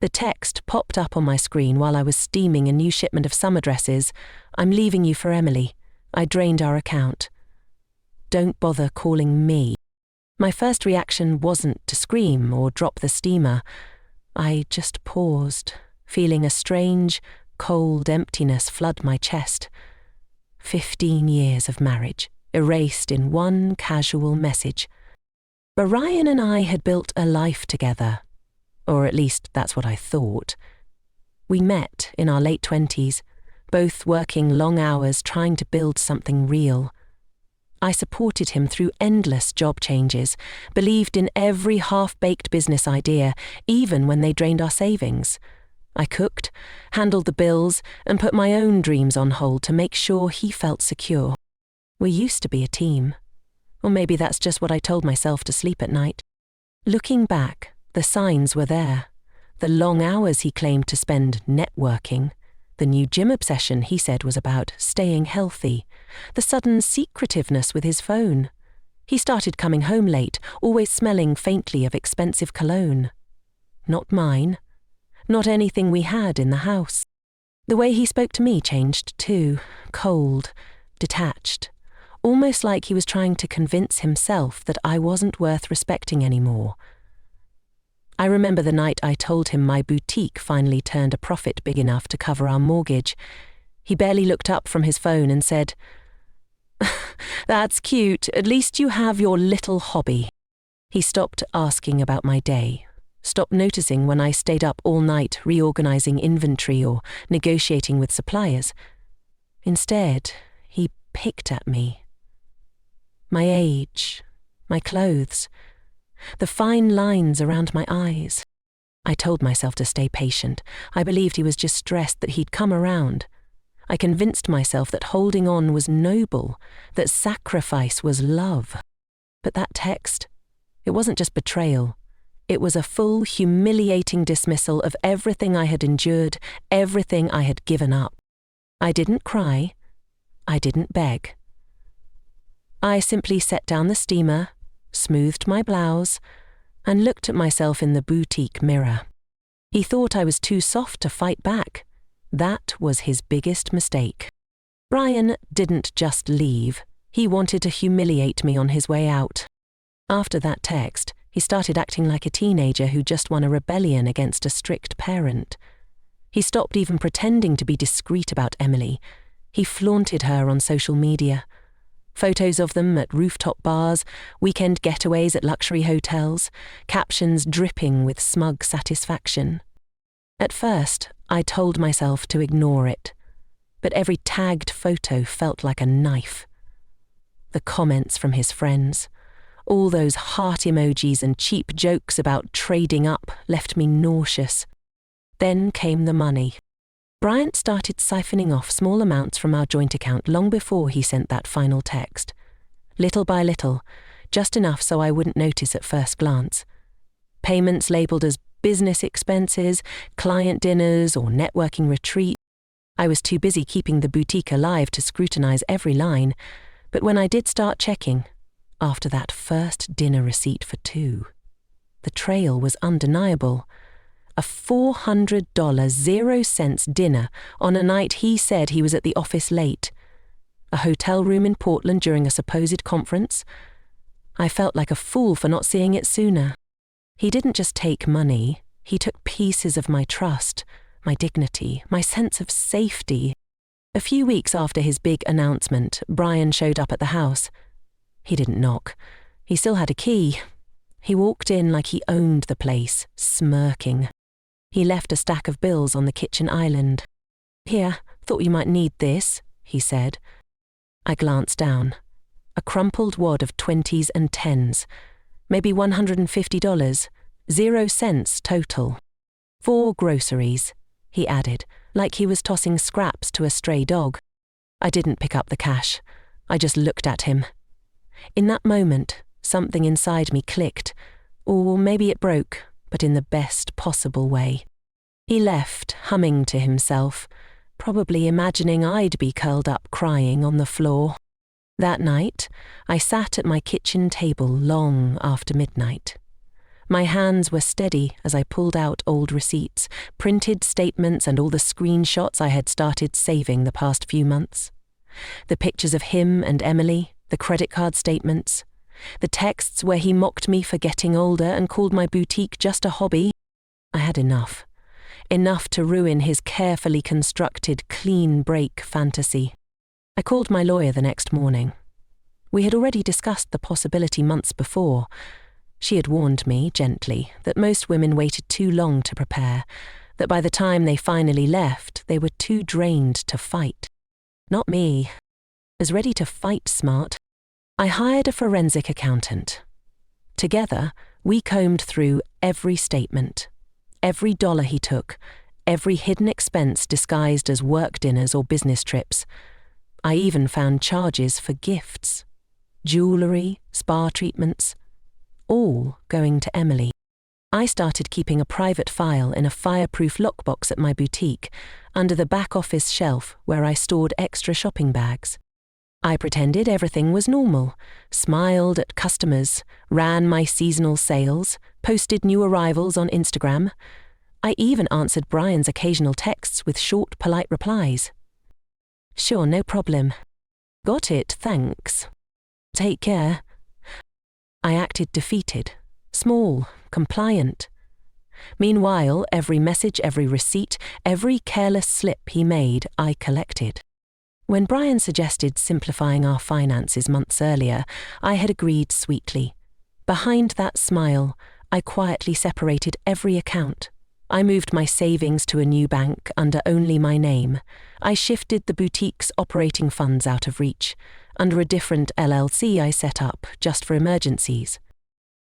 The text popped up on my screen while I was steaming a new shipment of summer dresses. "I'm leaving you for Emily. I drained our account. Don't bother calling me." My first reaction wasn't to scream or drop the steamer. I just paused, feeling a strange, cold emptiness flood my chest. 15 years of marriage, erased in one casual message. Brian and I had built a life together, or at least that's what I thought. We met in our late 20s, both working long hours trying to build something real. I supported him through endless job changes, believed in every half-baked business idea, even when they drained our savings. I cooked, handled the bills, and put my own dreams on hold to make sure he felt secure. We used to be a team. Or maybe that's just what I told myself to sleep at night. Looking back, the signs were there. The long hours he claimed to spend networking, the new gym obsession he said was about staying healthy, the sudden secretiveness with his phone. He started coming home late, always smelling faintly of expensive cologne. Not mine. Not anything we had in the house. The way he spoke to me changed too, cold, detached, almost like he was trying to convince himself that I wasn't worth respecting anymore. I remember the night I told him my boutique finally turned a profit big enough to cover our mortgage. He barely looked up from his phone and said, "That's cute, at least you have your little hobby." He stopped asking about my day, stopped noticing when I stayed up all night reorganizing inventory or negotiating with suppliers. Instead, he picked at me. My age, my clothes, the fine lines around my eyes. I told myself to stay patient. I believed he was just stressed that he'd come around. I convinced myself that holding on was noble, that sacrifice was love. But that text, it wasn't just betrayal. It was a full, humiliating dismissal of everything I had endured, everything I had given up. I didn't cry. I didn't beg. I simply set down the steamer, smoothed my blouse, and looked at myself in the boutique mirror. He thought I was too soft to fight back. That was his biggest mistake. Brian didn't just leave. He wanted to humiliate me on his way out. After that text, he started acting like a teenager who just won a rebellion against a strict parent. He stopped even pretending to be discreet about Emily. He flaunted her on social media. Photos of them at rooftop bars, weekend getaways at luxury hotels, captions dripping with smug satisfaction. At first, I told myself to ignore it, but every tagged photo felt like a knife. The comments from his friends, all those heart emojis and cheap jokes about trading up left me nauseous. Then came the money. Bryant started siphoning off small amounts from our joint account long before he sent that final text. Little by little, just enough so I wouldn't notice at first glance. Payments labelled as business expenses, client dinners, or networking retreat. I was too busy keeping the boutique alive to scrutinise every line, but when I did start checking, after that first dinner receipt for 2, the trail was undeniable. A $400 0-cents dinner on a night he said he was at the office late. A hotel room in Portland during a supposed conference. I felt like a fool for not seeing it sooner. He didn't just take money, he took pieces of my trust, my dignity, my sense of safety. A few weeks after his big announcement, Brian showed up at the house. He didn't knock. He still had a key. He walked in like he owned the place, smirking. He left a stack of bills on the kitchen island. "Here, thought you might need this," he said. I glanced down. A crumpled wad of 20s and 10s. Maybe $150, 0 cents total. 4 groceries, he added, like he was tossing scraps to a stray dog. I didn't pick up the cash. I just looked at him. In that moment, something inside me clicked, or maybe it broke, but in the best possible way. He left, humming to himself, probably imagining I'd be curled up crying on the floor. That night, I sat at my kitchen table long after midnight. My hands were steady as I pulled out old receipts, printed statements and all the screenshots I had started saving the past few months. The pictures of him and Emily, the credit card statements, the texts where he mocked me for getting older and called my boutique just a hobby. I had enough. Enough to ruin his carefully constructed clean break fantasy. I called my lawyer the next morning. We had already discussed the possibility months before. She had warned me, gently, that most women waited too long to prepare, that by the time they finally left, they were too drained to fight. Not me. I was ready to fight smart. I hired a forensic accountant. Together, we combed through every statement, every dollar he took, every hidden expense disguised as work dinners or business trips. I even found charges for gifts, jewellery, spa treatments, all going to Emily. I started keeping a private file in a fireproof lockbox at my boutique, under the back office shelf where I stored extra shopping bags. I pretended everything was normal, smiled at customers, ran my seasonal sales, posted new arrivals on Instagram. I even answered Brian's occasional texts with short, polite replies. "Sure, no problem. Got it, thanks. Take care." I acted defeated, small, compliant. Meanwhile, every message, every receipt, every careless slip he made, I collected. When Brian suggested simplifying our finances months earlier, I had agreed sweetly. Behind that smile, I quietly separated every account. I moved my savings to a new bank under only my name. I shifted the boutique's operating funds out of reach. Under a different LLC I set up, just for emergencies.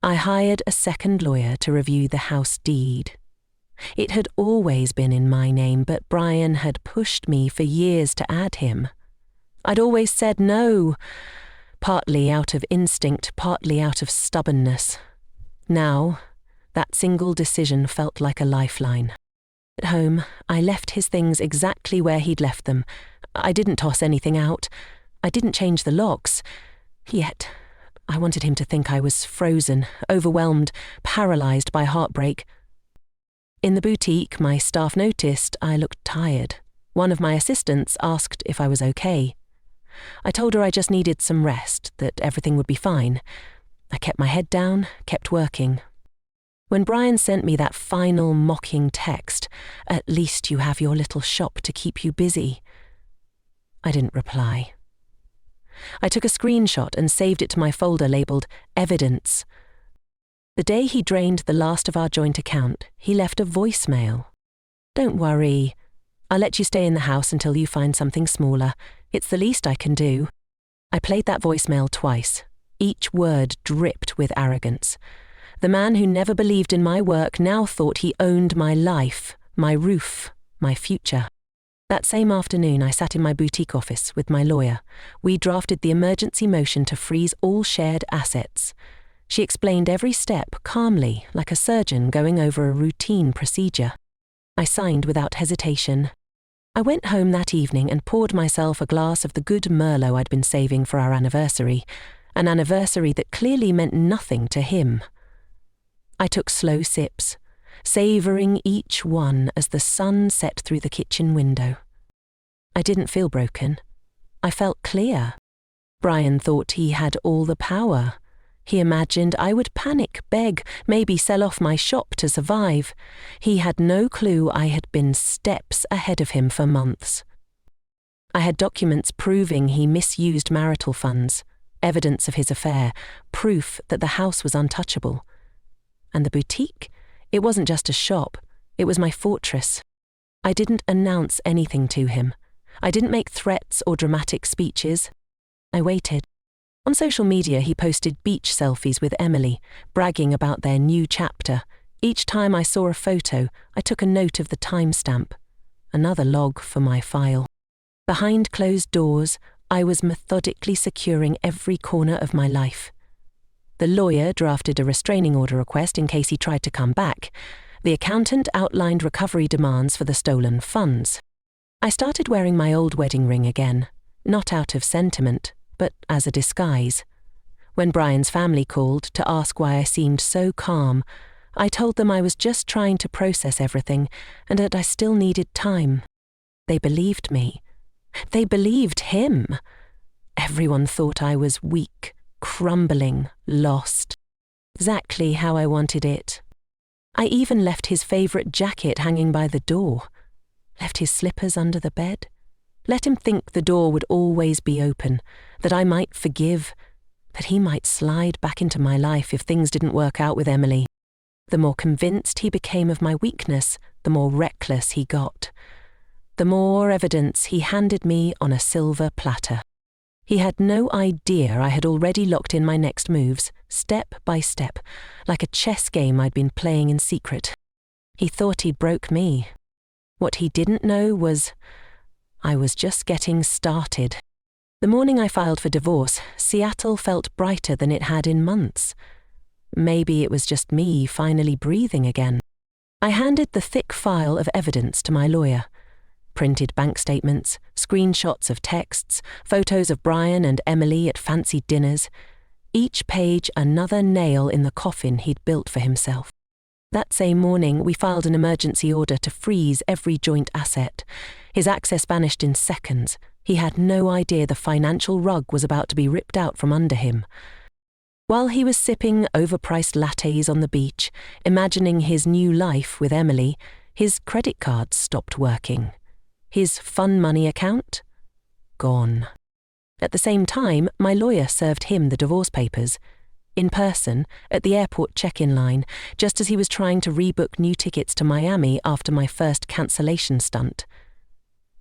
I hired a second lawyer to review the house deed. It had always been in my name, but Brian had pushed me for years to add him. I'd always said no, partly out of instinct, partly out of stubbornness. Now, that single decision felt like a lifeline. At home, I left his things exactly where he'd left them. I didn't toss anything out. I didn't change the locks. Yet, I wanted him to think I was frozen, overwhelmed, paralysed by heartbreak. In the boutique, my staff noticed I looked tired. One of my assistants asked if I was okay. I told her I just needed some rest, that everything would be fine. I kept my head down, kept working. When Brian sent me that final mocking text, "At least you have your little shop to keep you busy," I didn't reply. I took a screenshot and saved it to my folder labelled Evidence. The day he drained the last of our joint account, he left a voicemail. "Don't worry. I'll let you stay in the house until you find something smaller. It's the least I can do." I played that voicemail twice. Each word dripped with arrogance. The man who never believed in my work now thought he owned my life, my roof, my future. That same afternoon, I sat in my boutique office with my lawyer. We drafted the emergency motion to freeze all shared assets. She explained every step calmly, like a surgeon going over a routine procedure. I signed without hesitation. I went home that evening and poured myself a glass of the good Merlot I'd been saving for our anniversary, an anniversary that clearly meant nothing to him. I took slow sips, savouring each one as the sun set through the kitchen window. I didn't feel broken. I felt clear. Brian thought he had all the power. He imagined I would panic, beg, maybe sell off my shop to survive. He had no clue I had been steps ahead of him for months. I had documents proving he misused marital funds, evidence of his affair, proof that the house was untouchable. And the boutique? It wasn't just a shop, it was my fortress. I didn't announce anything to him. I didn't make threats or dramatic speeches. I waited. On social media, he posted beach selfies with Emily, bragging about their new chapter. Each time I saw a photo, I took a note of the timestamp, another log for my file. Behind closed doors, I was methodically securing every corner of my life. The lawyer drafted a restraining order request in case he tried to come back. The accountant outlined recovery demands for the stolen funds. I started wearing my old wedding ring again, not out of sentiment, but as a disguise. When Brian's family called to ask why I seemed so calm, I told them I was just trying to process everything and that I still needed time. They believed me. They believed him. Everyone thought I was weak, crumbling, lost. Exactly how I wanted it. I even left his favourite jacket hanging by the door. Left his slippers under the bed. Let him think the door would always be open, that I might forgive, that he might slide back into my life if things didn't work out with Emily. The more convinced he became of my weakness, the more reckless he got. The more evidence he handed me on a silver platter. He had no idea I had already locked in my next moves, step by step, like a chess game I'd been playing in secret. He thought he broke me. What he didn't know was I was just getting started. The morning I filed for divorce, Seattle felt brighter than it had in months. Maybe it was just me finally breathing again. I handed the thick file of evidence to my lawyer. Printed bank statements, screenshots of texts, photos of Brian and Emily at fancy dinners. Each page another nail in the coffin he'd built for himself. That same morning, we filed an emergency order to freeze every joint asset. His access vanished in seconds. He had no idea the financial rug was about to be ripped out from under him. While he was sipping overpriced lattes on the beach, imagining his new life with Emily, his credit cards stopped working. His fun money account? Gone. At the same time, my lawyer served him the divorce papers. In person, at the airport check-in line, just as he was trying to rebook new tickets to Miami after my first cancellation stunt.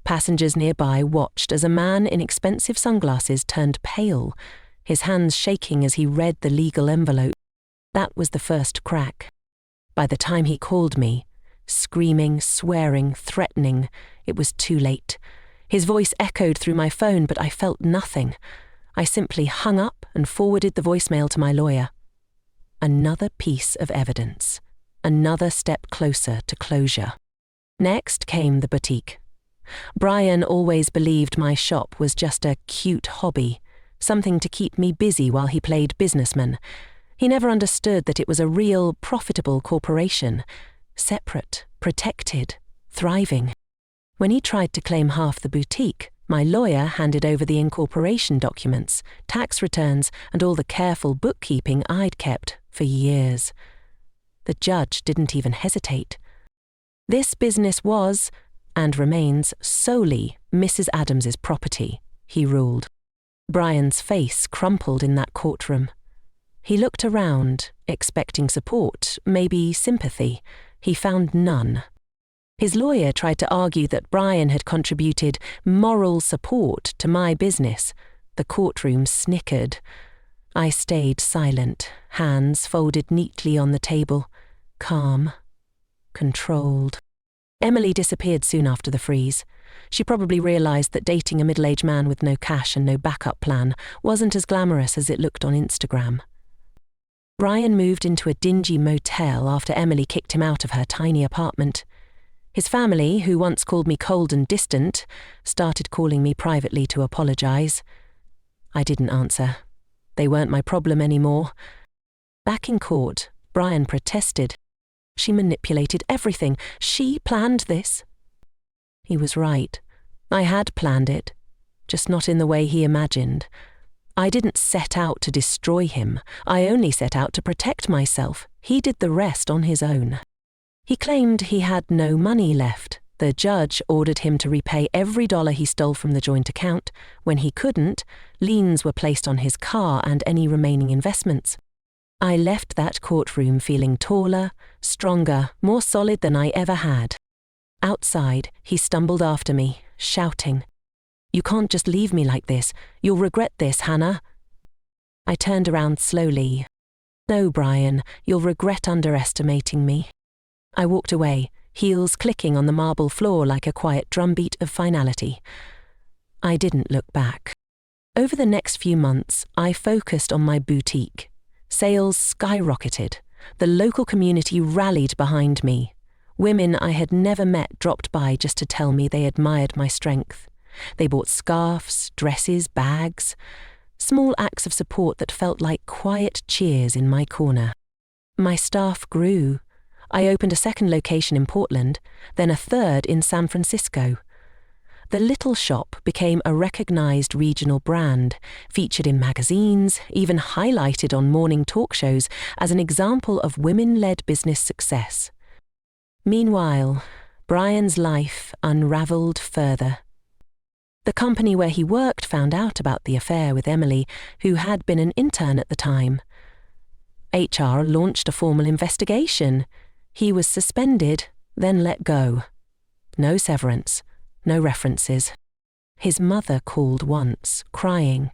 Passengers nearby watched as a man in expensive sunglasses turned pale, his hands shaking as he read the legal envelope. That was the first crack. By the time he called me, screaming, swearing, threatening, it was too late. His voice echoed through my phone, but I felt nothing. I simply hung up and forwarded the voicemail to my lawyer. Another piece of evidence. Another step closer to closure. Next came the boutique. Brian always believed my shop was just a cute hobby, something to keep me busy while he played businessman. He never understood that it was a real, profitable corporation, separate, protected, thriving. When he tried to claim half the boutique, my lawyer handed over the incorporation documents, tax returns, and all the careful bookkeeping I'd kept for years. The judge didn't even hesitate. This business was, and remains, solely Mrs. Adams's property, he ruled. Brian's face crumpled in that courtroom. He looked around, expecting support, maybe sympathy. He found none. His lawyer tried to argue that Brian had contributed moral support to my business. The courtroom snickered. I stayed silent, hands folded neatly on the table, calm, controlled. Emily disappeared soon after the freeze. She probably realized that dating a middle-aged man with no cash and no backup plan wasn't as glamorous as it looked on Instagram. Brian moved into a dingy motel after Emily kicked him out of her tiny apartment. His family, who once called me cold and distant, started calling me privately to apologize. I didn't answer. They weren't my problem anymore. Back in court, Brian protested. She manipulated everything. She planned this. He was right. I had planned it, just not in the way he imagined. I didn't set out to destroy him. I only set out to protect myself. He did the rest on his own. He claimed he had no money left. The judge ordered him to repay every dollar he stole from the joint account. When he couldn't, liens were placed on his car and any remaining investments. I left that courtroom feeling taller, stronger, more solid than I ever had. Outside, he stumbled after me, shouting, "You can't just leave me like this. You'll regret this, Hannah." I turned around slowly. "No, Brian, you'll regret underestimating me." I walked away, heels clicking on the marble floor like a quiet drumbeat of finality. I didn't look back. Over the next few months, I focused on my boutique. Sales skyrocketed. The local community rallied behind me. Women I had never met dropped by just to tell me they admired my strength. They bought scarves, dresses, bags. Small acts of support that felt like quiet cheers in my corner. My staff grew. I opened a second location in Portland, then a third in San Francisco. The little shop became a recognized regional brand, featured in magazines, even highlighted on morning talk shows as an example of women-led business success. Meanwhile, Brian's life unraveled further. The company where he worked found out about the affair with Emily, who had been an intern at the time. HR launched a formal investigation. He was suspended, then let go. No severance, no references. His mother called once, crying.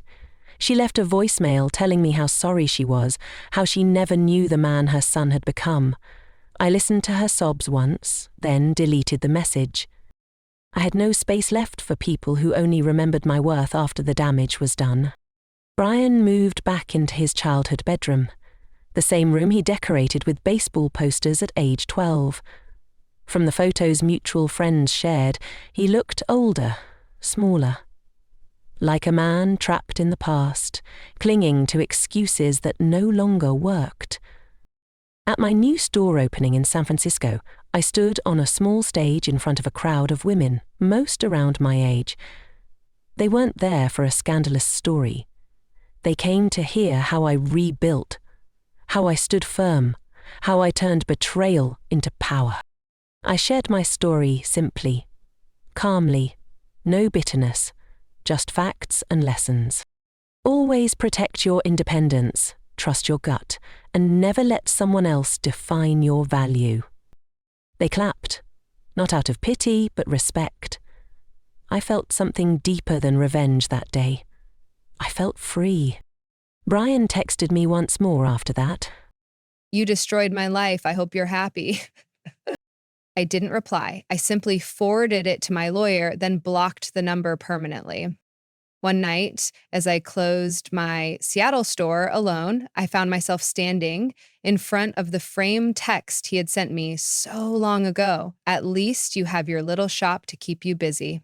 She left a voicemail telling me how sorry she was, how she never knew the man her son had become. I listened to her sobs once, then deleted the message. I had no space left for people who only remembered my worth after the damage was done. Brian moved back into his childhood bedroom, the same room he decorated with baseball posters at age 12. From the photos mutual friends shared, he looked older, smaller. Like a man trapped in the past, clinging to excuses that no longer worked. At my new store opening in San Francisco, I stood on a small stage in front of a crowd of women, most around my age. They weren't there for a scandalous story. They came to hear how I rebuilt, how I stood firm, how I turned betrayal into power. I shared my story simply, calmly, no bitterness, just facts and lessons. Always protect your independence, trust your gut, and never let someone else define your value. They clapped, not out of pity, but respect. I felt something deeper than revenge that day. I felt free. Brian texted me once more after that. "You destroyed my life. I hope you're happy." I didn't reply. I simply forwarded it to my lawyer, then blocked the number permanently. One night, as I closed my Seattle store alone, I found myself standing in front of the framed text he had sent me so long ago. "At least you have your little shop to keep you busy."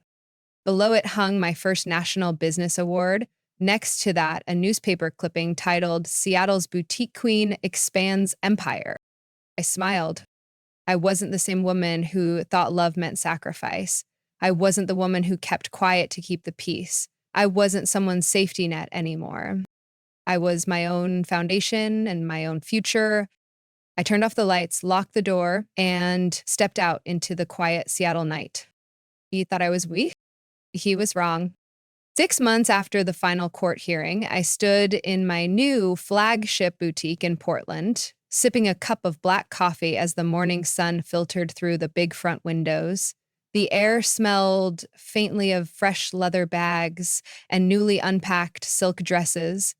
Below it hung my first National Business Award. Next to that, a newspaper clipping titled "Seattle's Boutique Queen Expands Empire." I smiled. I wasn't the same woman who thought love meant sacrifice. I wasn't the woman who kept quiet to keep the peace. I wasn't someone's safety net anymore. I was my own foundation and my own future. I turned off the lights, locked the door, and stepped out into the quiet Seattle night. He thought I was weak. He was wrong. 6 months after the final court hearing, I stood in my new flagship boutique in Portland, sipping a cup of black coffee as the morning sun filtered through the big front windows. The air smelled faintly of fresh leather bags and newly unpacked silk dresses.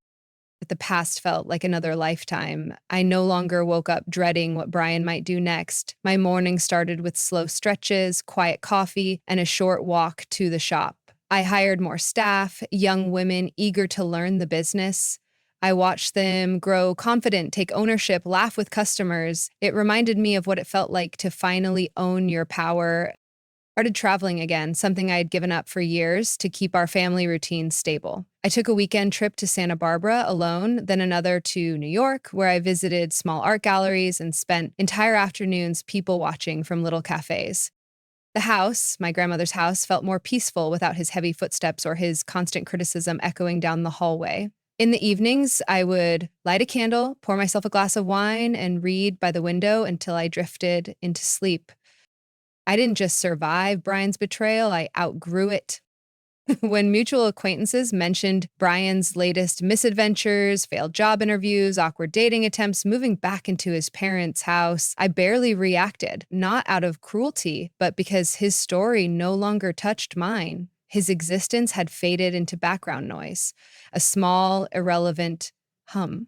But the past felt like another lifetime. I no longer woke up dreading what Brian might do next. My morning started with slow stretches, quiet coffee, and a short walk to the shop. I hired more staff, young women eager to learn the business. I watched them grow confident, take ownership, laugh with customers. It reminded me of what it felt like to finally own your power. Started traveling again, something I had given up for years to keep our family routine stable. I took a weekend trip to Santa Barbara alone, then another to New York, where I visited small art galleries and spent entire afternoons people watching from little cafes. The house, my grandmother's house, felt more peaceful without his heavy footsteps or his constant criticism echoing down the hallway. In the evenings, I would light a candle, pour myself a glass of wine, and read by the window until I drifted into sleep. I didn't just survive Brian's betrayal, I outgrew it. When mutual acquaintances mentioned Brian's latest misadventures, failed job interviews, awkward dating attempts, moving back into his parents' house, I barely reacted, not out of cruelty, but because his story no longer touched mine. His existence had faded into background noise, a small, irrelevant hum.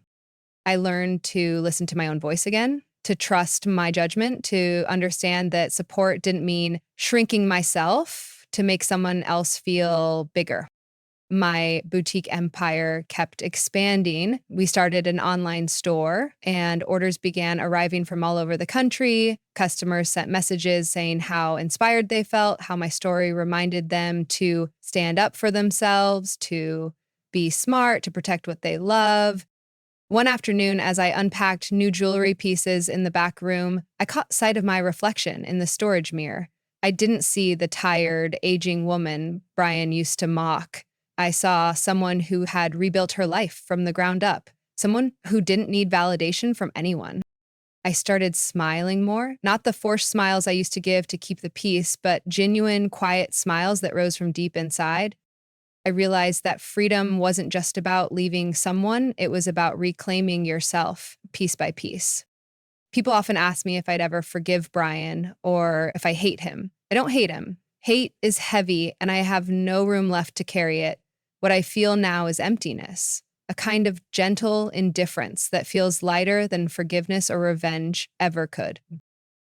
I learned to listen to my own voice again, to trust my judgment, to understand that support didn't mean shrinking myself to make someone else feel bigger. My boutique empire kept expanding. We started an online store, and orders began arriving from all over the country. Customers sent messages saying how inspired they felt, how my story reminded them to stand up for themselves, to be smart, to protect what they love. One afternoon, as I unpacked new jewelry pieces in the back room, I caught sight of my reflection in the storage mirror. I didn't see the tired, aging woman Brian used to mock. I saw someone who had rebuilt her life from the ground up, someone who didn't need validation from anyone. I started smiling more, not the forced smiles I used to give to keep the peace, but genuine, quiet smiles that rose from deep inside. I realized that freedom wasn't just about leaving someone, it was about reclaiming yourself piece by piece. People often ask me if I'd ever forgive Brian or if I hate him. I don't hate him. Hate is heavy and I have no room left to carry it. What I feel now is emptiness, a kind of gentle indifference that feels lighter than forgiveness or revenge ever could.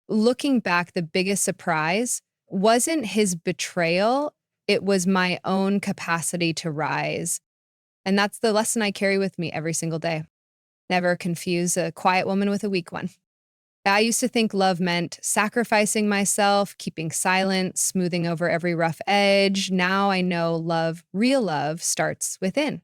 Looking back, the biggest surprise wasn't his betrayal, it was my own capacity to rise. And that's the lesson I carry with me every single day. Never confuse a quiet woman with a weak one. I used to think love meant sacrificing myself, keeping silent, smoothing over every rough edge. Now I know real love, starts within.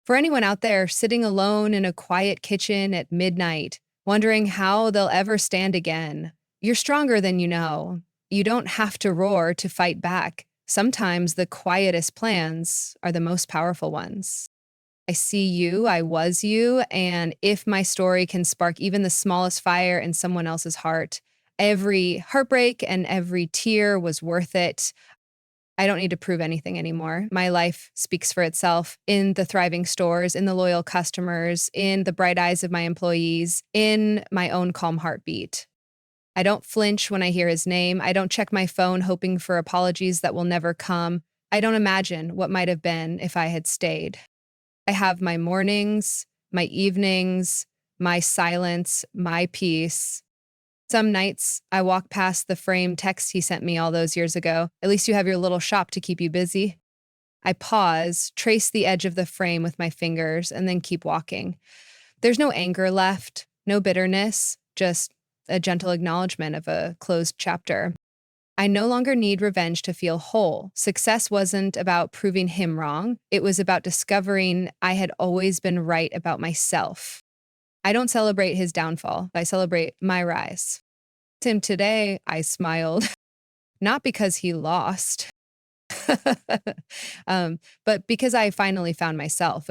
For anyone out there sitting alone in a quiet kitchen at midnight, wondering how they'll ever stand again, you're stronger than you know. You don't have to roar to fight back. Sometimes the quietest plans are the most powerful ones. I see you, I was you, and if my story can spark even the smallest fire in someone else's heart, every heartbreak and every tear was worth it. I don't need to prove anything anymore. My life speaks for itself in the thriving stores, in the loyal customers, in the bright eyes of my employees, in my own calm heartbeat. I don't flinch when I hear his name. I don't check my phone hoping for apologies that will never come. I don't imagine what might have been if I had stayed. I have my mornings, my evenings, my silence, my peace. Some nights I walk past the framed text he sent me all those years ago. At least you have your little shop to keep you busy. I pause, trace the edge of the frame with my fingers, and then keep walking. There's no anger left, no bitterness, just a gentle acknowledgement of a closed chapter. I no longer need revenge to feel whole. Success wasn't about proving him wrong. It was about discovering I had always been right about myself. I don't celebrate his downfall. I celebrate my rise. To him today, I smiled, not because he lost, but because I finally found myself.